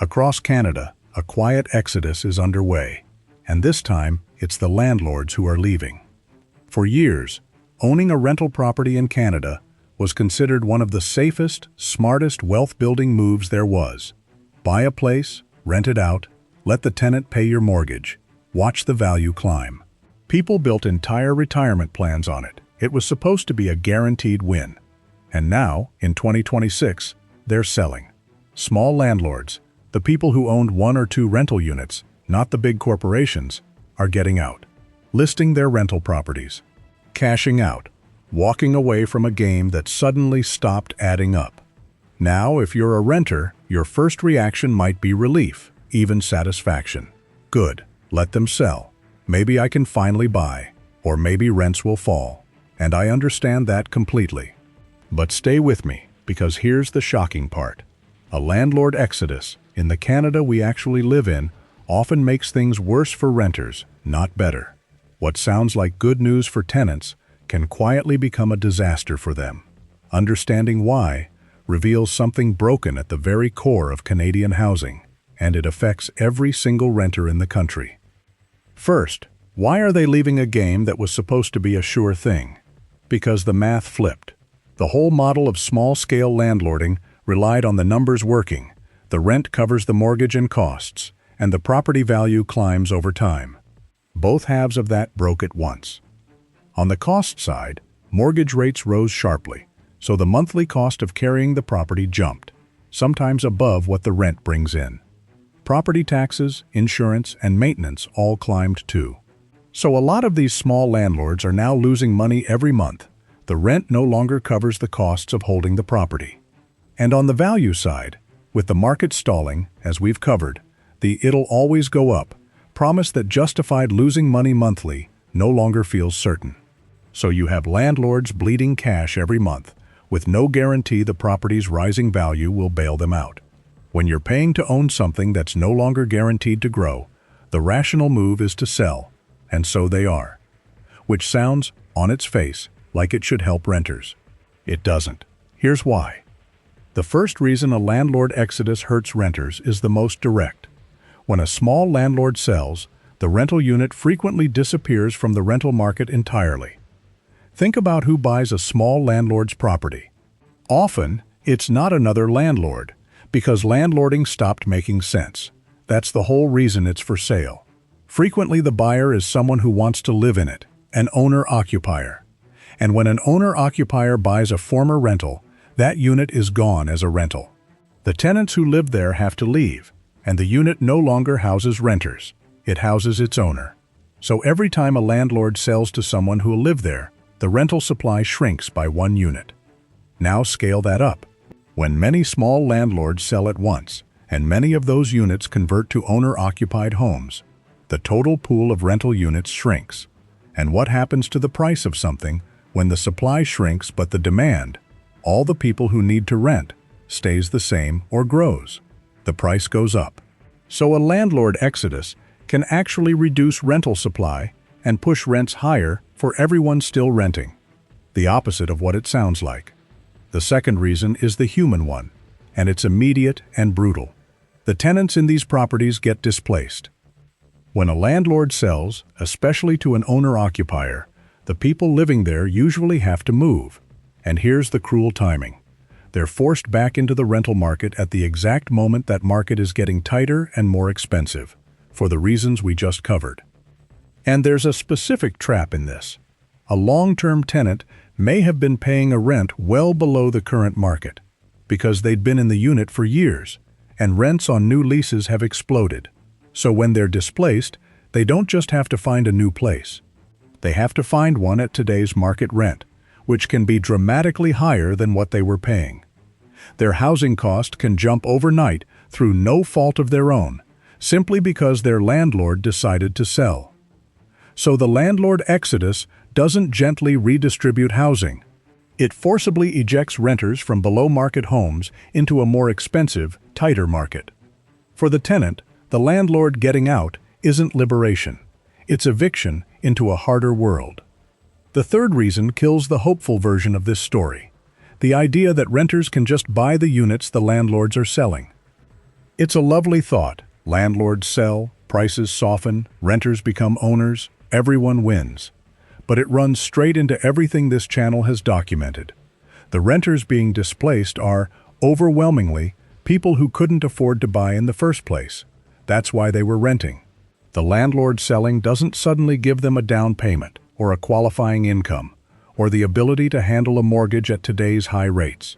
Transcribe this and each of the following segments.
Across Canada, a quiet exodus is underway, and this time it's the landlords who are leaving. For years, owning a rental property in Canada was considered one of the safest, smartest wealth-building moves there was. Buy a place, rent it out, let the tenant pay your mortgage, watch the value climb. People built entire retirement plans on it. It was supposed to be a guaranteed win. And now, in 2026, they're selling. Small landlords, the people who owned 1 or 2 rental units, not the big corporations, are getting out, listing their rental properties, cashing out, walking away from a game that suddenly stopped adding up. Now, if you're a renter, your first reaction might be relief, even satisfaction. Good, let them sell. Maybe I can finally buy, or maybe rents will fall. And I understand that completely. But stay with me, because here's the shocking part. A landlord exodus, in the Canada we actually live in, often makes things worse for renters, not better. What sounds like good news for tenants can quietly become a disaster for them. Understanding why reveals something broken at the very core of Canadian housing, and it affects every single renter in the country. First, why are they leaving a game that was supposed to be a sure thing? Because the math flipped. The whole model of small-scale landlording relied on the numbers working. The rent covers the mortgage and costs, and the property value climbs over time. Both halves of that broke at once. On the cost side, mortgage rates rose sharply, so the monthly cost of carrying the property jumped, sometimes above what the rent brings in. Property taxes, insurance, and maintenance all climbed too. So a lot of these small landlords are now losing money every month. The rent no longer covers the costs of holding the property. And on the value side, with the market stalling, as we've covered, the "it'll always go up" promise that justified losing money monthly no longer feels certain. So you have landlords bleeding cash every month, with no guarantee the property's rising value will bail them out. When you're paying to own something that's no longer guaranteed to grow, the rational move is to sell, and so they are. Which sounds, on its face, like it should help renters. It doesn't. Here's why. The first reason a landlord exodus hurts renters is the most direct. When a small landlord sells, the rental unit frequently disappears from the rental market entirely. Think about who buys a small landlord's property. Often, it's not another landlord, because landlording stopped making sense. That's the whole reason it's for sale. Frequently, the buyer is someone who wants to live in it, an owner-occupier. And when an owner-occupier buys a former rental, that unit is gone as a rental. The tenants who lived there have to leave, and the unit no longer houses renters. It houses its owner. So every time a landlord sells to someone who will live there, the rental supply shrinks by 1 unit. Now scale that up. When many small landlords sell at once, and many of those units convert to owner-occupied homes, the total pool of rental units shrinks. And what happens to the price of something when the supply shrinks but the demand, all the people who need to rent, stays the same or grows? The price goes up. So a landlord exodus can actually reduce rental supply and push rents higher for everyone still renting. The opposite of what it sounds like. The second reason is the human one, and it's immediate and brutal. The tenants in these properties get displaced. When a landlord sells, especially to an owner-occupier, the people living there usually have to move. And here's the cruel timing. They're forced back into the rental market at the exact moment that market is getting tighter and more expensive, for the reasons we just covered. And there's a specific trap in this. A long-term tenant may have been paying a rent well below the current market, because they'd been in the unit for years, and rents on new leases have exploded. So when they're displaced, they don't just have to find a new place. They have to find one at today's market rent, which can be dramatically higher than what they were paying. Their housing cost can jump overnight through no fault of their own, simply because their landlord decided to sell. So the landlord exodus doesn't gently redistribute housing. It forcibly ejects renters from below-market homes into a more expensive, tighter market. For the tenant, the landlord getting out isn't liberation. It's eviction into a harder world. The third reason kills the hopeful version of this story, the idea that renters can just buy the units the landlords are selling. It's a lovely thought. Landlords sell, prices soften, renters become owners, everyone wins. But it runs straight into everything this channel has documented. The renters being displaced are, overwhelmingly, people who couldn't afford to buy in the first place. That's why they were renting. The landlord selling doesn't suddenly give them a down payment, or a qualifying income, or the ability to handle a mortgage at today's high rates.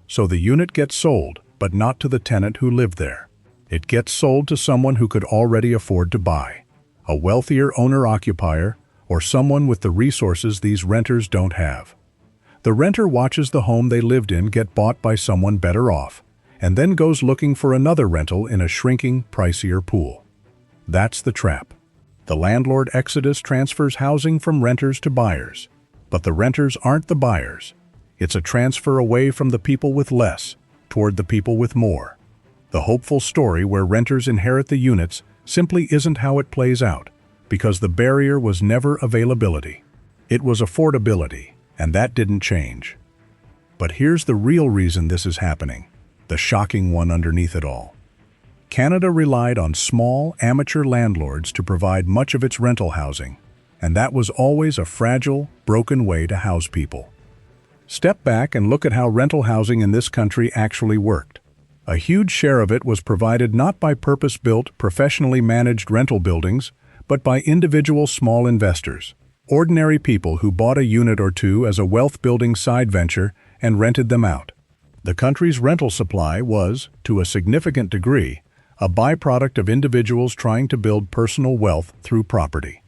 So the unit gets sold, but not to the tenant who lived there. It gets sold to someone who could already afford to buy, a wealthier owner-occupier, or someone with the resources these renters don't have. The renter watches the home they lived in get bought by someone better off, and then goes looking for another rental in a shrinking, pricier pool. That's the trap. The landlord exodus transfers housing from renters to buyers. But the renters aren't the buyers. It's a transfer away from the people with less, toward the people with more. The hopeful story where renters inherit the units simply isn't how it plays out, because the barrier was never availability. It was affordability, and that didn't change. But here's the real reason this is happening, the shocking one underneath it all. Canada relied on small, amateur landlords to provide much of its rental housing, and that was always a fragile, broken way to house people. Step back and look at how rental housing in this country actually worked. A huge share of it was provided not by purpose-built, professionally managed rental buildings, but by individual small investors, ordinary people who bought a unit or two as a wealth-building side venture and rented them out. The country's rental supply was, to a significant degree, a byproduct of individuals trying to build personal wealth through property.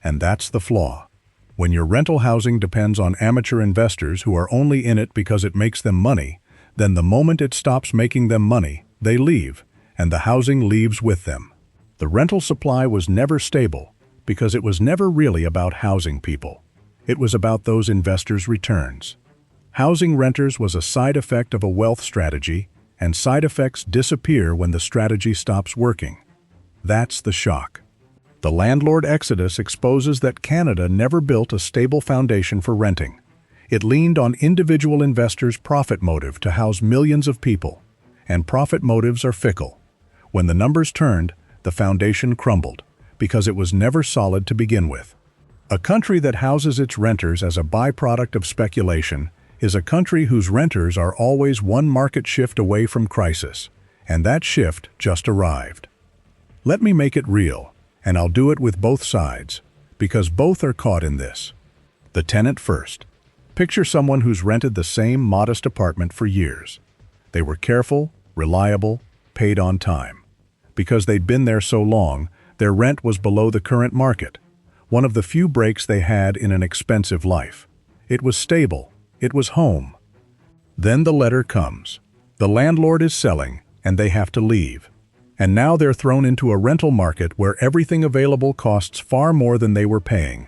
And that's the flaw. When your rental housing depends on amateur investors who are only in it because it makes them money, then the moment it stops making them money, they leave, and the housing leaves with them. The rental supply was never stable because it was never really about housing people. It was about those investors' returns. Housing renters was a side effect of a wealth strategy, and side effects disappear when the strategy stops working. That's the shock. The landlord exodus exposes that Canada never built a stable foundation for renting. It leaned on individual investors' profit motive to house millions of people, and profit motives are fickle. When the numbers turned, the foundation crumbled, because it was never solid to begin with. A country that houses its renters as a byproduct of speculation is a country whose renters are always one market shift away from crisis, and that shift just arrived. Let me make it real. And I'll do it with both sides, because both are caught in this. The tenant first. Picture someone who's rented the same modest apartment for years. They were careful, reliable, paid on time. Because they'd been there so long, their rent was below the current market, one of the few breaks they had in an expensive life. It was stable. It was home. Then the letter comes. The landlord is selling, and they have to leave. And now they're thrown into a rental market where everything available costs far more than they were paying.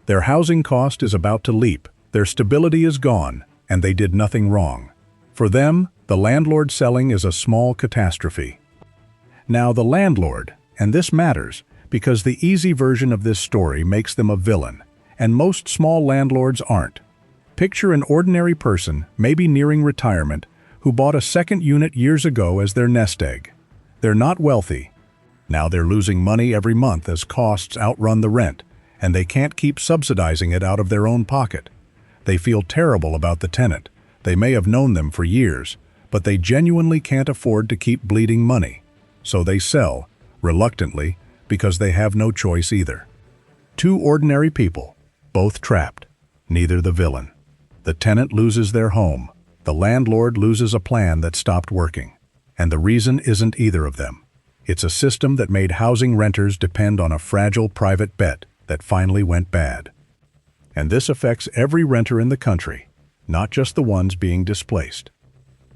Their housing cost is about to leap, their stability is gone, and they did nothing wrong. For them, the landlord selling is a small catastrophe. Now the landlord, and this matters, because the easy version of this story makes them a villain, and most small landlords aren't. Picture an ordinary person, maybe nearing retirement, who bought a second unit years ago as their nest egg. They're not wealthy. Now they're losing money every month as costs outrun the rent, and they can't keep subsidizing it out of their own pocket. They feel terrible about the tenant. They may have known them for years, but they genuinely can't afford to keep bleeding money. So they sell, reluctantly, because they have no choice either. Two ordinary people, both trapped, neither the villain. The tenant loses their home. The landlord loses a plan that stopped working. And the reason isn't either of them. It's a system that made housing renters depend on a fragile private bet that finally went bad. And this affects every renter in the country, not just the ones being displaced.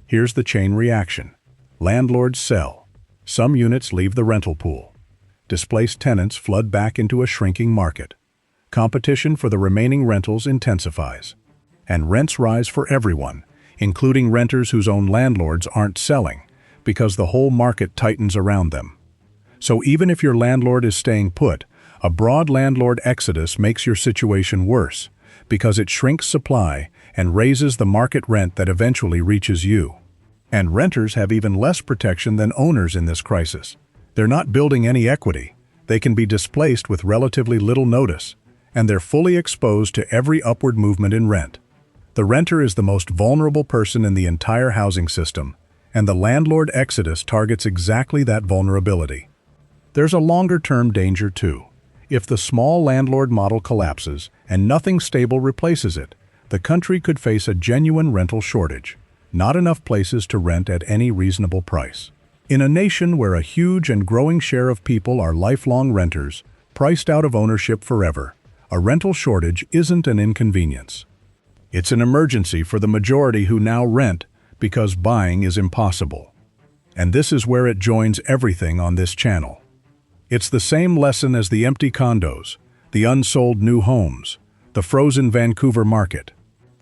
Here's the chain reaction. Landlords sell. Some units leave the rental pool. Displaced tenants flood back into a shrinking market. Competition for the remaining rentals intensifies. And rents rise for everyone, including renters whose own landlords aren't selling, because the whole market tightens around them. So even if your landlord is staying put, a broad landlord exodus makes your situation worse, because it shrinks supply and raises the market rent that eventually reaches you. And renters have even less protection than owners in this crisis. They're not building any equity. They can be displaced with relatively little notice, and they're fully exposed to every upward movement in rent. The renter is the most vulnerable person in the entire housing system, and the landlord exodus targets exactly that vulnerability. There's a longer-term danger too. If the small landlord model collapses and nothing stable replaces it, the country could face a genuine rental shortage. Not enough places to rent at any reasonable price. In a nation where a huge and growing share of people are lifelong renters, priced out of ownership forever, a rental shortage isn't an inconvenience. It's an emergency for the majority who now rent because buying is impossible. And this is where it joins everything on this channel. It's the same lesson as the empty condos, the unsold new homes, the frozen Vancouver market.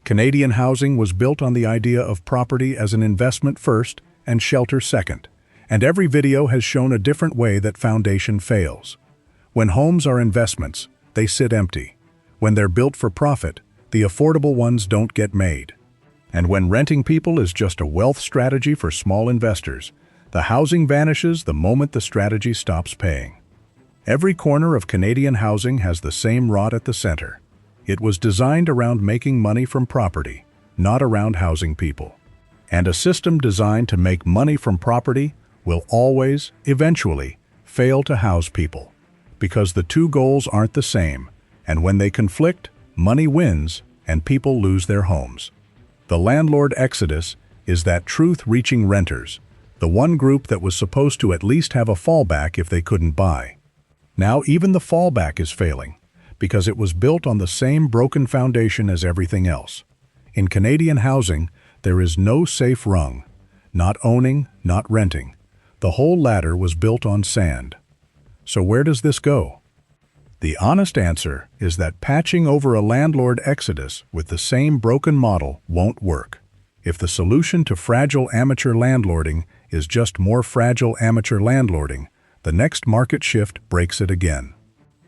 Canadian housing was built on the idea of property as an investment first and shelter second, and every video has shown a different way that foundation fails. When homes are investments, they sit empty. When they're built for profit, the affordable ones don't get made. And when renting people is just a wealth strategy for small investors, the housing vanishes the moment the strategy stops paying. Every corner of Canadian housing has the same rot at the center. It was designed around making money from property, not around housing people. And a system designed to make money from property will always, eventually, fail to house people. Because the two goals aren't the same, and when they conflict, money wins and people lose their homes. The landlord exodus is that truth reaching renters, the one group that was supposed to at least have a fallback if they couldn't buy. Now even the fallback is failing, because it was built on the same broken foundation as everything else. In Canadian housing, there is no safe rung. Not owning, not renting. The whole ladder was built on sand. So where does this go? The honest answer is that patching over a landlord exodus with the same broken model won't work. If the solution to fragile amateur landlording is just more fragile amateur landlording, the next market shift breaks it again.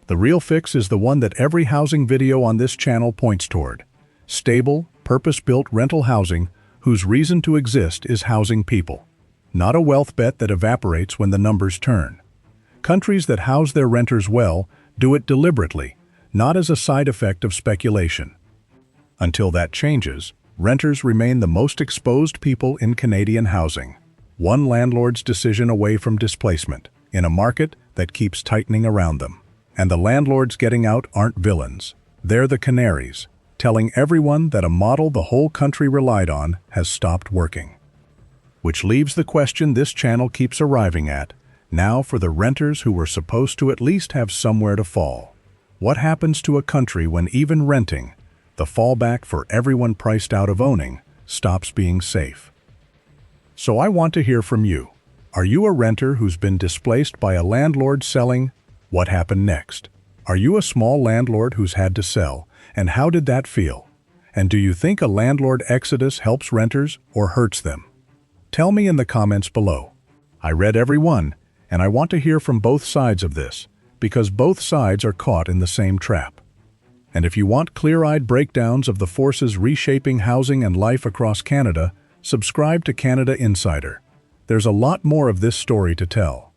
The real fix is the one that every housing video on this channel points toward. Stable, purpose-built rental housing whose reason to exist is housing people. Not a wealth bet that evaporates when the numbers turn. Countries that house their renters well do it deliberately, not as a side effect of speculation. Until that changes, renters remain the most exposed people in Canadian housing. One landlord's decision away from displacement, in a market that keeps tightening around them. And the landlords getting out aren't villains. They're the canaries, telling everyone that a model the whole country relied on has stopped working. Which leaves the question this channel keeps arriving at, now for the renters who were supposed to at least have somewhere to fall. What happens to a country when even renting, the fallback for everyone priced out of owning, stops being safe? So I want to hear from you. Are you a renter who's been displaced by a landlord selling? What happened next? Are you a small landlord who's had to sell, and how did that feel? And do you think a landlord exodus helps renters or hurts them? Tell me in the comments below. I read every one, and I want to hear from both sides of this, because both sides are caught in the same trap. And if you want clear-eyed breakdowns of the forces reshaping housing and life across Canada, subscribe to Canada Insider. There's a lot more of this story to tell.